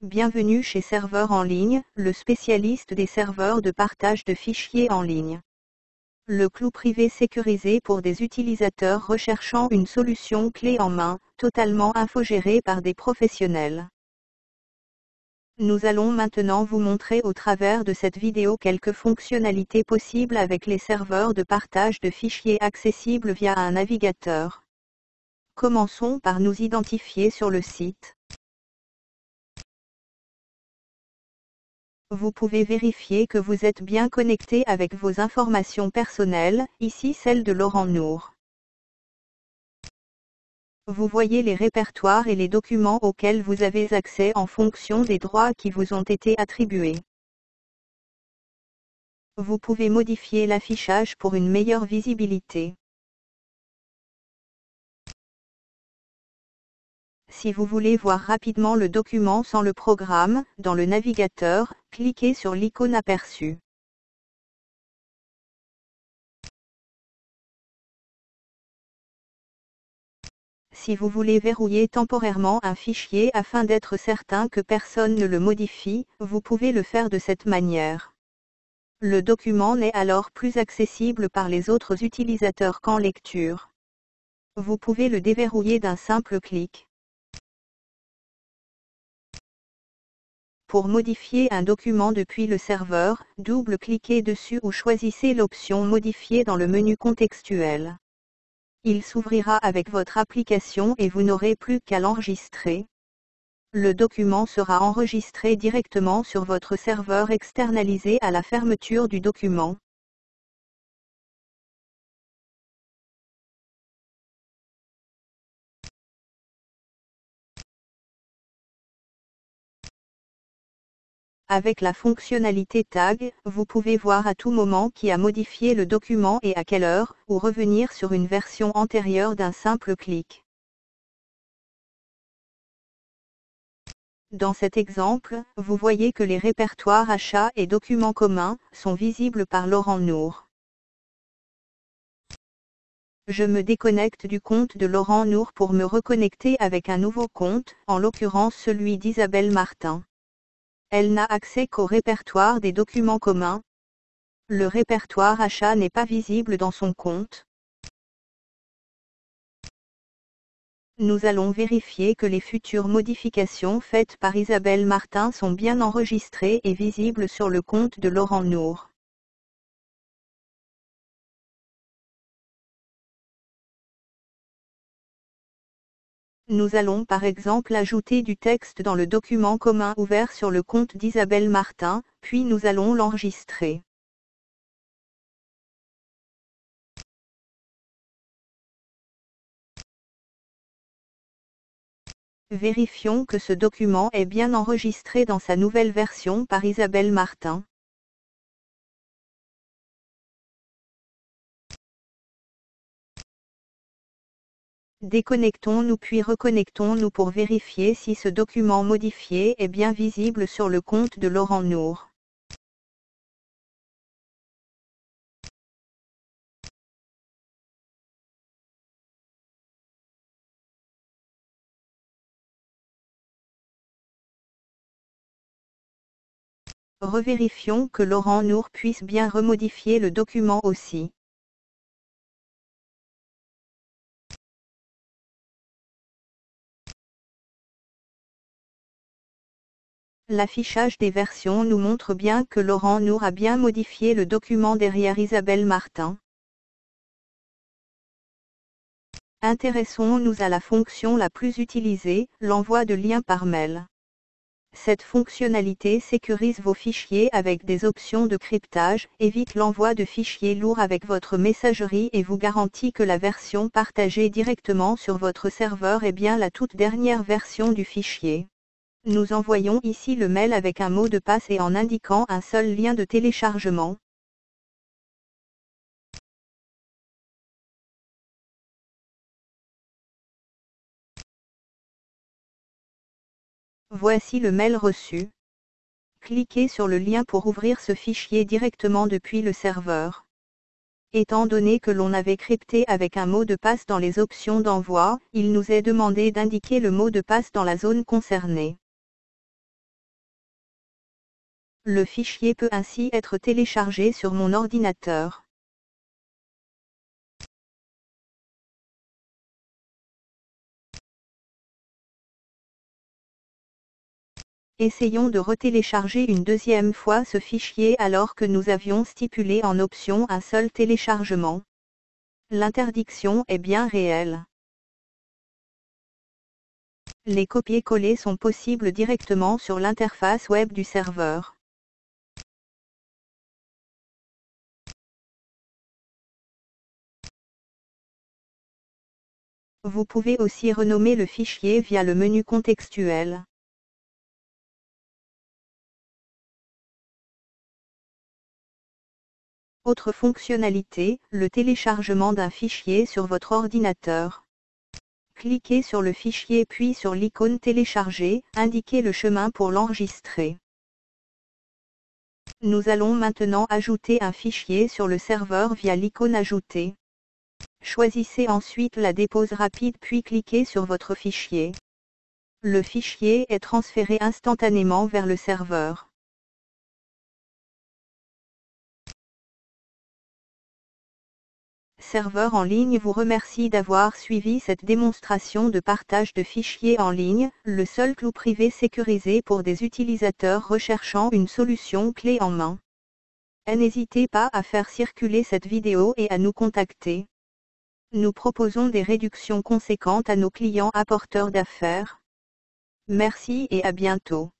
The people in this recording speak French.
Bienvenue chez Serveur en ligne, le spécialiste des serveurs de partage de fichiers en ligne. Le clou privé sécurisé pour des utilisateurs recherchant une solution clé en main, totalement infogérée par des professionnels. Nous allons maintenant vous montrer au travers de cette vidéo quelques fonctionnalités possibles avec les serveurs de partage de fichiers accessibles via un navigateur. Commençons par nous identifier sur le site. Vous pouvez vérifier que vous êtes bien connecté avec vos informations personnelles, ici celle de Laurent Nour. Vous voyez les répertoires et les documents auxquels vous avez accès en fonction des droits qui vous ont été attribués. Vous pouvez modifier l'affichage pour une meilleure visibilité. Si vous voulez voir rapidement le document sans le programme, dans le navigateur, cliquez sur l'icône aperçue. Si vous voulez verrouiller temporairement un fichier afin d'être certain que personne ne le modifie, vous pouvez le faire de cette manière. Le document n'est alors plus accessible par les autres utilisateurs qu'en lecture. Vous pouvez le déverrouiller d'un simple clic. Pour modifier un document depuis le serveur, double-cliquez dessus ou choisissez l'option Modifier dans le menu contextuel. Il s'ouvrira avec votre application et vous n'aurez plus qu'à l'enregistrer. Le document sera enregistré directement sur votre serveur externalisé à la fermeture du document. Avec la fonctionnalité Tag, vous pouvez voir à tout moment qui a modifié le document et à quelle heure, ou revenir sur une version antérieure d'un simple clic. Dans cet exemple, vous voyez que les répertoires achats et documents communs sont visibles par Laurent Nour. Je me déconnecte du compte de Laurent Nour pour me reconnecter avec un nouveau compte, en l'occurrence celui d'Isabelle Martin. Elle n'a accès qu'au répertoire des documents communs. Le répertoire achat n'est pas visible dans son compte. Nous allons vérifier que les futures modifications faites par Isabelle Martin sont bien enregistrées et visibles sur le compte de Laurent Nour. Nous allons par exemple ajouter du texte dans le document commun ouvert sur le compte d'Isabelle Martin, puis nous allons l'enregistrer. Vérifions que ce document est bien enregistré dans sa nouvelle version par Isabelle Martin. Déconnectons-nous puis reconnectons-nous pour vérifier si ce document modifié est bien visible sur le compte de Laurent Nour. Revérifions que Laurent Nour puisse bien remodifier le document aussi. L'affichage des versions nous montre bien que Laurent Nour a bien modifié le document derrière Isabelle Martin. Intéressons-nous à la fonction la plus utilisée, l'envoi de liens par mail. Cette fonctionnalité sécurise vos fichiers avec des options de cryptage, évite l'envoi de fichiers lourds avec votre messagerie et vous garantit que la version partagée directement sur votre serveur est bien la toute dernière version du fichier. Nous envoyons ici le mail avec un mot de passe et en indiquant un seul lien de téléchargement. Voici le mail reçu. Cliquez sur le lien pour ouvrir ce fichier directement depuis le serveur. Étant donné que l'on avait crypté avec un mot de passe dans les options d'envoi, il nous est demandé d'indiquer le mot de passe dans la zone concernée. Le fichier peut ainsi être téléchargé sur mon ordinateur. Essayons de retélécharger une deuxième fois ce fichier alors que nous avions stipulé en option un seul téléchargement. L'interdiction est bien réelle. Les copier-coller sont possibles directement sur l'interface web du serveur. Vous pouvez aussi renommer le fichier via le menu contextuel. Autre fonctionnalité, le téléchargement d'un fichier sur votre ordinateur. Cliquez sur le fichier puis sur l'icône télécharger, indiquez le chemin pour l'enregistrer. Nous allons maintenant ajouter un fichier sur le serveur via l'icône ajouter. Choisissez ensuite la dépose rapide puis cliquez sur votre fichier. Le fichier est transféré instantanément vers le serveur. Serveur en ligne vous remercie d'avoir suivi cette démonstration de partage de fichiers en ligne, le seul clou privé sécurisé pour des utilisateurs recherchant une solution clé en main. N'hésitez pas à faire circuler cette vidéo et à nous contacter. Nous proposons des réductions conséquentes à nos clients apporteurs d'affaires. Merci et à bientôt.